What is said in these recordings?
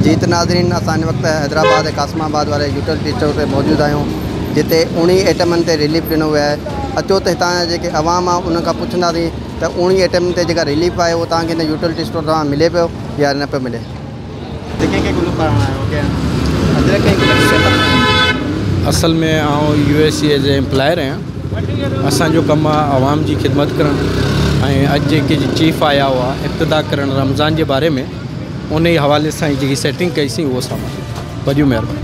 जी तो नाज़रीन असां हिन वक़्तु हैदराबाद ऐं कासमाबाद वारे यूटिलिटी स्टोर ते मौजूदु आहियूं, जिते 19 आइटमनि ते रिलीफ ॾिनो वियो आहे। अचो त हितां जा जेके अवाम आहे उन खां पुछंदासीं त 19 आइटमनि ते जेका रिलीफ आहे उहो तव्हांखे हिन यूटिलिटी स्टोर तां मिले पियो या न पियो मिले। असल में आउं USA एज ए एम्प्लॉयर आहियां। असांजो कमु आहे आवाम जी ख़िदमत करणु ऐं अॼु जेके चीफ आया हुआ इब्तिदा करणु रमज़ान जे बारे में उन ई हवाले सां जेकी सेटिंग कईसीं उहो सामान वॾियूं महिरबानी।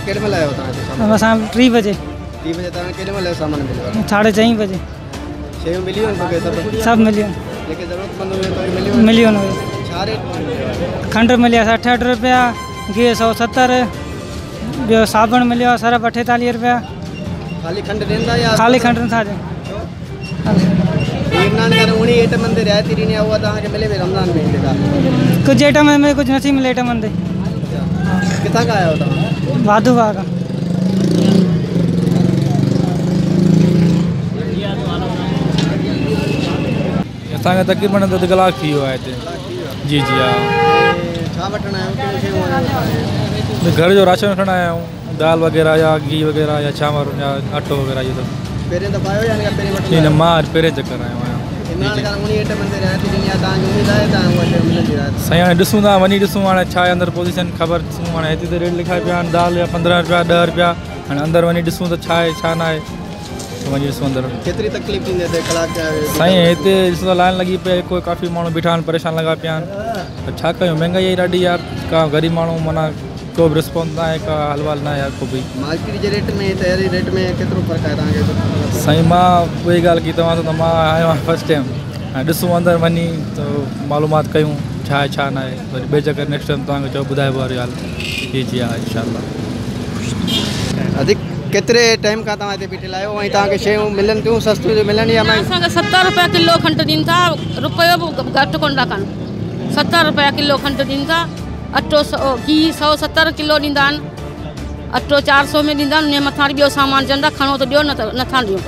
केॾी महिल आयो तव्हां? असां 3 बजे। 3 बजे तव्हां केॾी महिल सामान मिलियो? 4:30 बजे। शयूं मिलियूं आहिनि? सब मिलियूं। जेके ज़रूरतमंद हुयूं मिलियूं न। छा रेट? खंड मिली 68 रुपया, घी 170, ॿियो साबुण मिलियो सरफ 48 रुपया। खाली खंड ॾींदा या खाली खंड नथा ॾियूं। रमज़ान खां 19 आइटमनि ते रियायती ॾिनी आहे, उहा तव्हांखे मिले पई रमज़ान में? कुझु आइटम में कुझु नथी मिले आइटमनि ते। किथां खां आहियो तव्हां? वाधू बाग खां। असांखे तक़रीबन अधु कलाकु थी वियो आहे हिते। जी जी हा। छा वठणु आहियो? घर जो राशन वठणु आया आहियूं, दाल वग़ैरह या घी वग़ैरह या चांवर या अटो वग़ैरह इहो सभु। पहिरें दफ़ा आयो या पहिरीं वठणु? न मां पहिरें चकर आयो आहियां। साईं हाणे ॾिसूं था, वञी ॾिसूं हाणे छा आहे अंदरि पोज़ीशन ख़बर ॾिसूं। हाणे हिते त रेट लिखाए पिया आहिनि दाल या 15 रुपया 10 रुपया। हाणे अंदरि वञी ॾिसूं त छा आहे छा न आहे, वञी ॾिसूं अंदरि। केतिरी तकलीफ़ थींदी आहे कलाक? साईं हिते ॾिसूं था लाइन लॻी पई, कोई काफ़ी माण्हू बीठा आहिनि, परेशान लॻा पिया आहिनि। त छा कयूं, महांगाई ॾाढी आहे, का ग़रीब माण्हू माना को बि रिस्पॉन्स न आहे, का हलवाल न आहे को बि। मार्केट जे रेट में तयारी रेट में केतिरो फ़र्क़ु आहे तव्हांखे? साईं मां उहा ई ॻाल्हि की तव्हां सां, त मां आयो आहियां फस्ट टाइम। हाणे ॾिसूं अंदरि वञी त मालूमात कयूं छा आहे छा न आहे, वरी ॿिए चकर नेक्स्ट टाइम तव्हांखे चओ ॿुधाइबो वारी ॻाल्हि। जी जी हा इंशाल्लाह। अधिक केतिरे टाइम खां तव्हां हिते बीठल आहियो ऐं तव्हांखे शयूं मिलनि थियूं सस्तियूं मिलनि या? असांखे 70 रुपया किलो खंड ॾींदा था, रुपयो बि घटि कोन था कनि। 70 रुपया किलो खंड ॾींदा। अटो घी 170 किलो ॾींदा आहिनि। अटो 400 में ॾींदा आहिनि। उन मथां ॿियो सामान चवंदा खणो त ॾियो, न त नथा ॾियूं।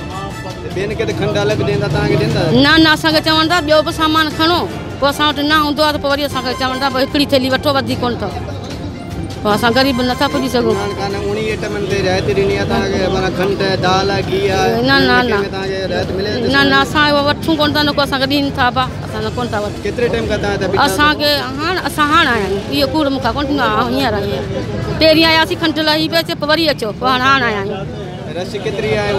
ॿियनि खे त खंड अलॻि ॾींदा, तव्हांखे ॾींदा? न न असांखे चवंदा ॿियो बि सामान खणो, पोइ असां वटि न हूंदो आहे त पोइ वरी असांखे चवंदा भई हिकिड़ी थैली वठो, वधीक कोन अथव। पोइ असां ग़रीब नथा पुॼी सघूं। 19 आइटमनि ते रियायती ॾिनी आहे तव्हांखे, माना खंड दाल घी आहे? न न न मिले न न असां वठूं कोन था, न को असांखे ॾियनि था पिया, असां न कोन था वठूं। केतिरे टाइम खां तव्हां हिते? असांखे हाणे असां हाणे आया आहियूं, इहो कूड़ मूंखां कोन थींदो आहे। हींअर पहिरीं आयासीं खंड लही पियो अचे, पोइ वरी अचो, पोइ हाणे आया आहियूं। रश केतिरी आहे?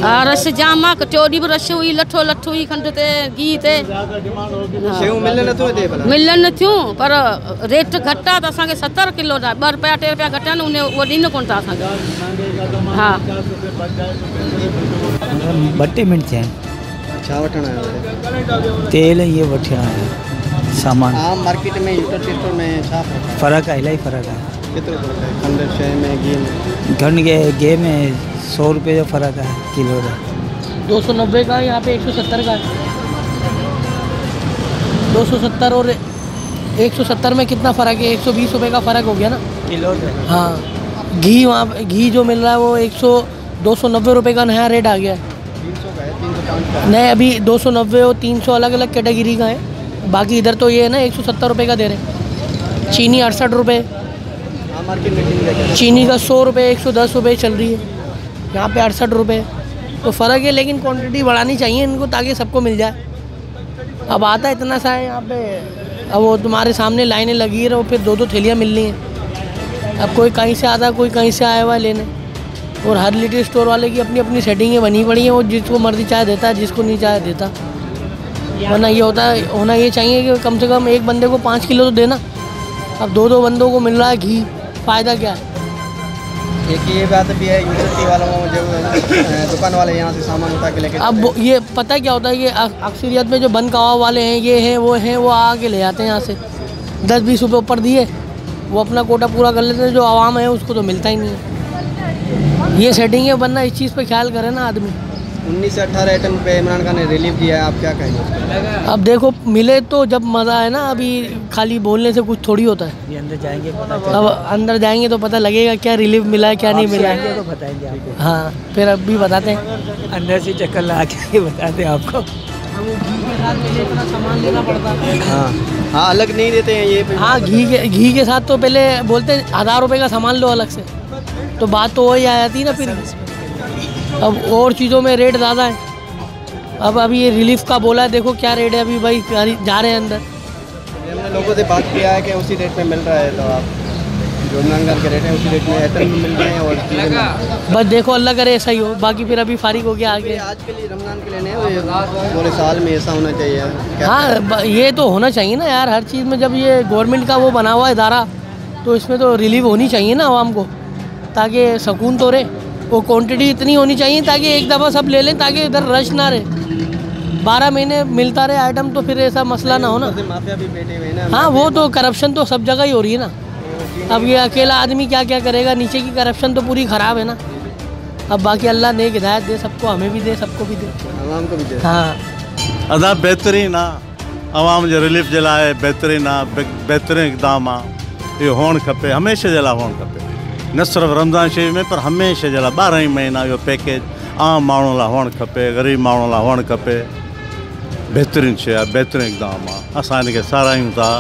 हा रश जाम आहे, टियों ॾींहुं बि रश हुई, लठो लठ हुई खंड ते घी ते। शयूं मिलनि नथियूं हिते? मिलनि नथियूं, पर रेट घटि आहे त असांखे 70 किलो आहे, 2 रुपया 3 रुपया घटि आहिनि, उहो ॾिनो कोन था असांखे। हा 2 मिंट थिया आहिनि। छा वठणु आयो? तेल इहे वठणु आहियां सामान। आम मार्केट में यूटिलिटी स्टोर में छा फ़र्क़ु आहे? इलाही फ़र्क़ु आहे। केतिरो फ़र्क़ु आहे खंड शइ में घी में? खंड घी में 100 रुपये जो फ़र्क़ु है किलो का। 290 का यहाँ पे 170 का है। 270 और 170 में कितना फ़र्क है? 120 रुपये का फ़र्क हो गया ना किलो का। हाँ घी वहाँ घी जो मिल रहा है वो 290 रुपये का नया रेट आ गया है। 300 का है, 305 का? नहीं अभी 290 और 300 अलग अलग कैटेगरी का है। बाकी इधर तो ये है ना 170 रुपये का दे रहे हैं। चीनी 68 रुपये, मार्केट में चीनी का 100 रुपये 110 रुपये चल रही है, यहाँ पे 68 रुपये। तो फ़र्क है, लेकिन क्वांटिटी बढ़ानी चाहिए इनको ताकि सबको मिल जाए। अब आता इतना सा है यहाँ पे, अब वो तुम्हारे सामने लाइनें लगी है, और फिर 2-2 थैलियाँ मिल रही हैं। अब कोई कहीं से आता, कोई कहीं से आया हुआ है लेने। और हर लिटिल स्टोर वाले की अपनी अपनी सेटिंगें बनी पड़ी हैं, वो जिसको मर्जी चाय देता है, जिसको नहीं चाय देता। वरना ये होता है, होना ये चाहिए कि कम से कम एक बंदे को 5 किलो तो देना। अब 2-2 बंदों को मिल रहा है घी, फ़ायदा क्या है? एक ये बात भी है यूनिवर्सिटी वालों को, जो दुकान वाले यहाँ से सामान उठा के लेके। अब ये पता क्या होता है कि अक्सरियत में जो बन कबाब वाले हैं, ये हैं वो आके ले जाते हैं यहाँ से 10-20 रुपये ऊपर दिए, वो अपना कोटा पूरा कर लेते हैं। जो आवाम है उसको तो मिलता ही नहीं है। ये सेटिंग है, वरना इस चीज़ पे ख्याल करे ना आदमी। 19 से 18 आइटम पे इमरान खान ने रिलीफ दिया है, आप क्या कहेंगे? अब देखो मिले तो जब मज़ा है ना, अभी खाली बोलने से कुछ थोड़ी होता है। ये अंदर जाएंगे अब अंदर जाएंगे तो पता लगेगा क्या रिलीफ मिला है क्या नहीं मिला है, तो बताएंगे आपको। हाँ फिर अब भी बताते हैं, अंदर से चक्कर लगा के बताते हैं आपको। के साथ पहले इतना सामान लेना पड़ता है। हाँ हाँ, अलग नहीं देते हैं ये। हाँ, घी के साथ तो पहले बोलते हैं 1000 रुपये का सामान लो अलग से, तो बात तो वही आ जाती है ना फिर। अब और चीज़ों में रेट ज़्यादा है। अब अभी ये रिलीफ का बोला है, देखो क्या रेट है अभी भाई, जा रहे हैं अंदर। हमने लोगों से बात किया है कि उसी रेट में मिल रहा है, तो आप जो इमरान के रेट है उसी रेट में आइटम मिल रहे हैं। और बस देखो अल्लाह करे ऐसा ही हो, बाकी फिर अभी फारिग हो गया आगे। आज के लिए रमज़ान के लिए नहीं हो, पूरे साल में ऐसा होना चाहिए। हाँ, ये तो होना चाहिए ना यार, हर चीज़ में जब ये गवर्नमेंट का वो बना हुआ इदारा, तो इसमें तो रिलीफ होनी चाहिए ना आवाम को, ताकि सुकून तो रहे। वो क्वांटिटी इतनी होनी चाहिए ताकि एक दफ़ा सब ले लें, ताकि इधर रश ना रहे। 12 महीने मिलता रहे आइटम, तो फिर ऐसा मसला ना हो ना। माफिया भी बैठे हुए ना। हाँ, वो तो करप्शन तो सब जगह ही हो रही है ना। अब ये अकेला आदमी क्या क्या करेगा, नीचे की करप्शन तो पूरी ख़राब है ना। अब बाकी अल्लाह नेक हिदायत दे सबको, हमें भी दे, सबको भी दे, आवाम को भी दे। हाँ अदा बेहतरीन आहे, आवाम जे रिलीफ जे लाइ बेहतरीन आहे, बेहतरीन इक़दाम आहे। इहो हुअणु खपे, हमेशह जे लाइ हुअणु खपे, न सिर्फ़ु रमज़ान शरीफ़ में पर हमेशह जे लाइ 12 ई महीना इहो पैकेज आम माण्हू लाइ हुअणु खपे, ग़रीब माण्हू लाइ हुअणु खपे। बेहतरीन शइ आहे, बेहतरीन इक़दाम आहे। असां हिनखे सारायूं था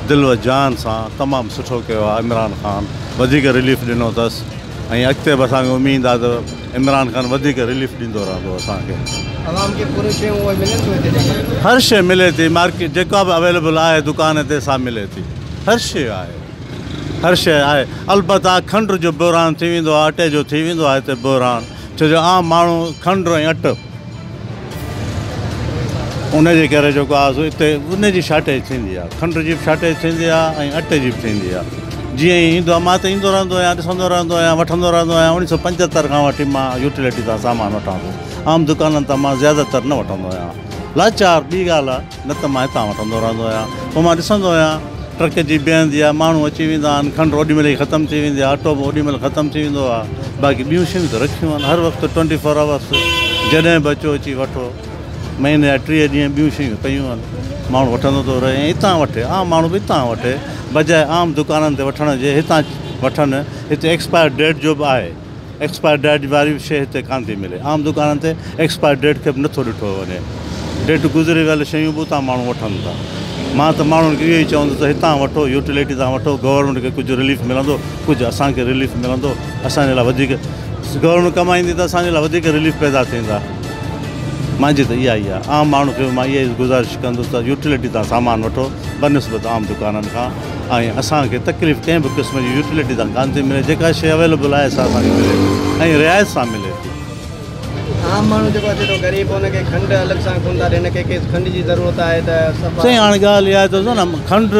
दिलि व जान सां। तमामु सुठो कयो आहे इमरान ख़ान, वधीक रिलीफ ॾिनो अथसि, ऐं अॻिते बि असांखे उमेदु आहे त इमरान ख़ान वधीक रिलीफ ॾींदो रहंदो असांखे। आवाम खे पूरी शयूं उहे मिलनि थियूं हिते? हर शइ मिले थी, मार्केट जेका बि अवेलेबल आहे दुकान ते सा मिले थी, हर शइ आहे, हर शइ आहे। अलबत्ता खंड जो बहिरान थी वेंदो आहे, अटे जो थी वेंदो आहे हिते बहिरान, छो जो आम माण्हू खंड ऐं अटो उनजे करे जेको आहे हिते उनजी शार्टेज थींदी आहे, खंड जी बि शार्टेज थींदी आहे ऐं अटे जी बि थींदी आहे। जीअं ई ईंदो आहे, मां त ईंदो रहंदो आहियां, ॾिसंदो रहंदो आहियां, वठंदो रहंदो आहियां। 1975 खां वठी मां यूटिलिटी तां सामान वठां थो, आम दुकाननि तां मां ज़्यादातर न वठंदो आहियां। लाचार ॿी ॻाल्हि आहे, न त मां हितां वठंदो रहंदो आहियां। पोइ मां ॾिसंदो आहियां ट्रक जी बीहंदी आहे, माण्हू अची वेंदा आहिनि, खंड ओॾीमहिल ई ख़तमु थी वेंदी आहे, अटो बि ओॾीमहिल ख़तमु थी वेंदो आहे। बाक़ी ॿियूं शयूं त रखियूं आहिनि हर वक़्तु 24 आवर्स, जॾहिं बि अचो अची वठो। महीने जा 3 ॾींहं ॿियूं शयूं कयूं आहिनि, माण्हू वठंदो थो रहे ऐं हितां वठे, आम माण्हू बि हितां वठे, बजाए आम दुकाननि ते वठण जे हितां वठनि। हिते एक्सपायर डेट जो बि आहे, एक्सपायर डेट वारी बि शइ हिते कान थी मिले। आम दुकाननि ते एक्सपायर डेट खे बि नथो ॾिठो वञे, डेट गुज़रे वियल शयूं बि उतां माण्हू वठनि था। मां त माण्हुनि खे इहो ई चवंदुसि त हितां वठो, यूटिलिटी तां वठो, गवर्नमेंट खे कुझु रिलीफ मिलंदो, कुझु असांखे रिलीफ मिलंदो। असांजे लाइ वधीक गवर्नमेंट कमाईंदी त असांजे लाइ वधीक रिलीफ पैदा थींदा। मुंहिंजी त इहा ई आहे, आम माण्हू खे मां इहा ई गुज़ारिश कंदुसि त यूटिलिटी तां सामान वठो बनिस्बत आम दुकाननि खां, ऐं असांखे तकलीफ़ कंहिं बि क़िस्म जी यूटिलिटी तां कान थी मिले। जेका शइ अवेलेबल आहे सा असांखे मिले ऐं रिआयत सां मिले थी। आम माण्हू जेको अचे थो ग़रीब, हुनखे खंड अलॻि सां कोन था ॾियनि, कंहिंखे खंड जी ज़रूरत आहे त सही। हाणे ॻाल्हि इहा आहे त न खंड,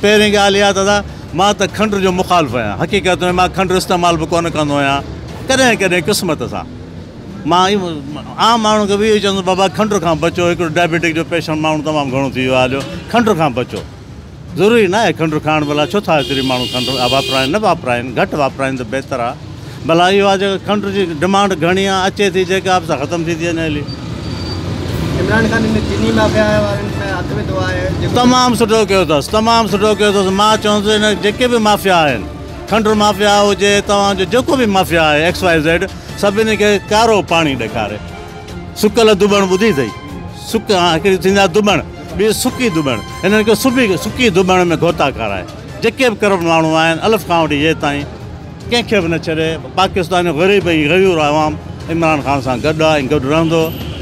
पहिरीं ॻाल्हि इहा दादा, मां त खंड जो मुखालिफ़ आहियां। हक़ीक़त में मां खंड इस्तेमालु बि कोन कंदो आहियां, कॾहिं कॾहिं क़िस्मत सां। मां आम माण्हू खे बि इहो चवंदुसि बाबा खंड खां बचो, हिकिड़ो डायबिटिक जो पेशेंट माण्हू तमामु घणो थी वियो आहे, जो खंड खां बचो। ज़रूरी न आहे खंड खाइण, भला छो था एतिरी माण्हू खंड वापराइनि, न वापराइनि, घटि वापराइनि त बहितर आहे। भला इहो आहे जेका खंड जी डिमांड घणी आहे, अचे थी, जेका बि सां ख़तमु थी वञे हली। इमरान ख़ान चीनी माफ़िया वारनि में हथ में दुआ आहे, तमामु सुठो कयो अथसि, तमामु सुठो कयो अथसि। मां चवंदुसि हिन जेके बि माफ़िया आहिनि, खंड माफ़िया हुजे, तव्हांजो जेको बि माफ़िया आहे XYZ, सभिनी खे कारो पाणी ॾेखारे। सुकल दुबण ॿुधी अथई, हिकिड़ी थींदी आहे दुबण, ॿी सुकी दुबण, हिननि खे सुकी दुबण में गोता खाराए। जेके बि करप्ट माण्हू आहिनि, अलफ़ खां वठी ये ताईं, कंहिंखे बि न छॾे। पाकिस्तान जो ग़रीब ऐं ग़यूर आवाम इमरान ख़ान सां गॾु आहे ऐं गॾु रहंदो।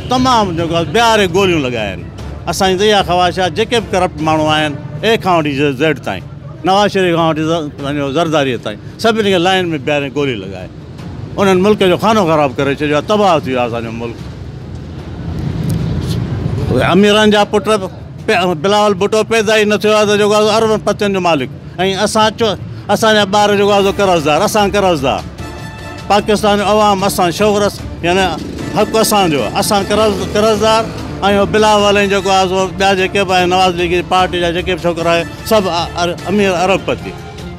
तमामु जेको आहे ॿियारे गोलियूं लॻाइनि। असांजी त इहा ख़्वाहिश आहे, जेके बि करप्ट माण्हू आहिनि, A खां वठी Z ताईं, नवाज़ शरीफ़ खां वठी पंहिंजो ज़रदारीअ ताईं, सभिनी खे लाइन में ॿियारे गोली लॻाए। उन्हनि मुल्क जो खानो ख़राबु करे छॾियो आहे, तबाह थी वियो आहे असांजो मुल्क। अमीरनि जा पुट बिलावल भुट्टो पैदा ई न थियो आहे त जेको आहे अरबनि पतियुनि जो मालिक, ऐं असांजा ॿार जेको आहे कर्ज़दार, असां कर्ज़दार। पाकिस्तान जो अवाम असां शोहरस, यानी हक़ु असांजो, असां कर्ज़दार, ऐं बिलावल ऐं जेको आहे ॿिया जेके बि आहिनि नवाज़ लीग जी पार्टी जा जेके बि छोकिरा आहिनि, सभु अमीर अरबपति,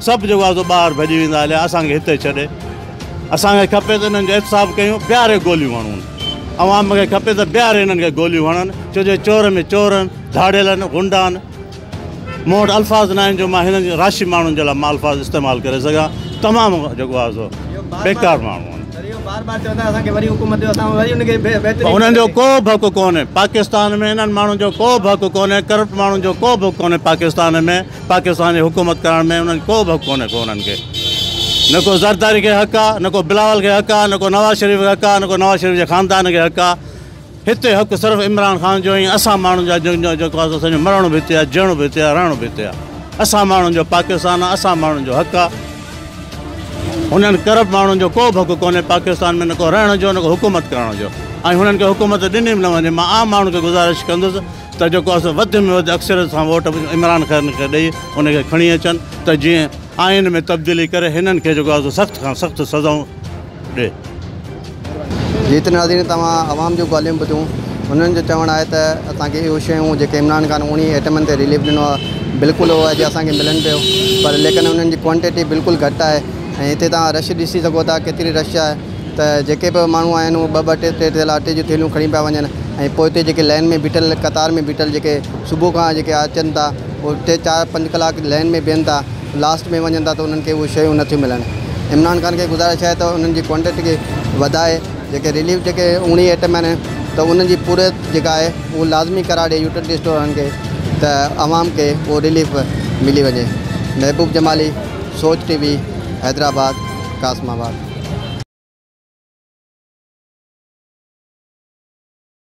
सभु जेको आहे ॿाहिरि भॼी वेंदा हलिया, असांखे हिते छॾे। असांखे खपे त हिननि जो एहतिसाब कयूं, ॿियारे गोलियूं हणूं। अवाम खे खपे त ॿियारे हिननि खे गोलियूं हणनि, छो जो चोर में चोर आहिनि, धाड़ियल आहिनि, गुंडा आहिनि। मूं वटि अल्फाज़ न आहिनि जो मां हिननि राशि माण्हुनि जे लाइ मां अल्फाज़ इस्तेमालु करे सघां। तमामु जेको आहे सो बेकार माण्हू आहिनि। बार बार चवंदा असांखे वरी हुकूमत ॾियो, असां वरी उनखे बहितरीन उन्हनि जो को बि हक़ु कोन्हे पाकिस्तान में, इन्हनि माण्हुनि जो को बि हक़ु कोन्हे, करप्ट माण्हुनि जो को बि हक़ु कोन्हे पाकिस्तान में, पाकिस्तान जी हुकूमत करण में उन्हनि को बि हक़ु कोन्हे को उन्हनि खे। न को ज़रदारी खे हक़ु आहे, न को बिलावल खे हक़ु आहे, न को नवाज़ शरीफ़ खे हक़ु आहे, न को नवाज़ शरीफ़ जे ख़ानदान खे हक़ु आहे। हिते हक़ु सिर्फ़ु इमरान ख़ान जो ऐं असां माण्हुनि जा जेको आहे असांजो मरणो बि हिते आहे, जीअणो बि हिते आहे, रहणो बि हिते आहे। असां माण्हुनि जो पाकिस्तान आहे, असां माण्हुनि जो हक़ु आहे। हुननि करप्ट माण्हुनि जो को बि हक़ु कोन्हे पाकिस्तान में, न को रहण जो, न को हुकूमत करण जो। ऐं हुननि खे हुकूमत ॾिनी बि न वञे। मां आम माण्हुनि खे गुज़ारिश कंदुसि त जेको आहे वधि में वधि अक्सरियत सां वोट इमरान ख़ान खे ॾेई उनखे खणी अचनि त जीअं आइन में तब्दीली करे हिननि खे जेको आहे सख़्तु खां सख़्तु सज़ाऊं ॾे। जेतिरे नाज़रीन तव्हां आवाम जो ॻाल्हियूं ॿुधियूं, उन्हनि जो चवणु आहे त असांखे इहो शयूं जेके इमरान ख़ान 19 एटमनि ते रिलीफ ॾिनो आहे बिल्कुलु उहो अॼु असांखे मिलनि पियो, पर लेकिन उन्हनि जी क्वांटिटी बिल्कुलु घटि आहे। ऐं हिते तव्हां रश ॾिसी सघो था केतिरी रश आहे, त जेके बि माण्हू आहिनि उहे ॿ टे थेला अटे जूं थेलियूं खणी पिया वञनि। ऐं पोइ हिते जेके लाइन में बीठल, कतार में बीठल जेके सुबुह खां जेके अचनि था उहे 3-4-5 कलाक लाइन में बीहनि था, लास्ट में वञनि था त उन्हनि खे उहे शयूं नथियूं मिलनि। इमरान ख़ान खे गुज़ारिश आहे त उन्हनि जी क्वांटिटी खे वधाए, जेके रिलीफ जेके 19 आइटम आहिनि त उन्हनि जी पूरे जेका आहे उहो लाज़मी करार ॾिए यूटिलिटी स्टोरनि खे त आवाम खे उहो रिलीफ मिली वञे। महबूब जमाली, सोच TV, हैदराबाद, कासमाबाद।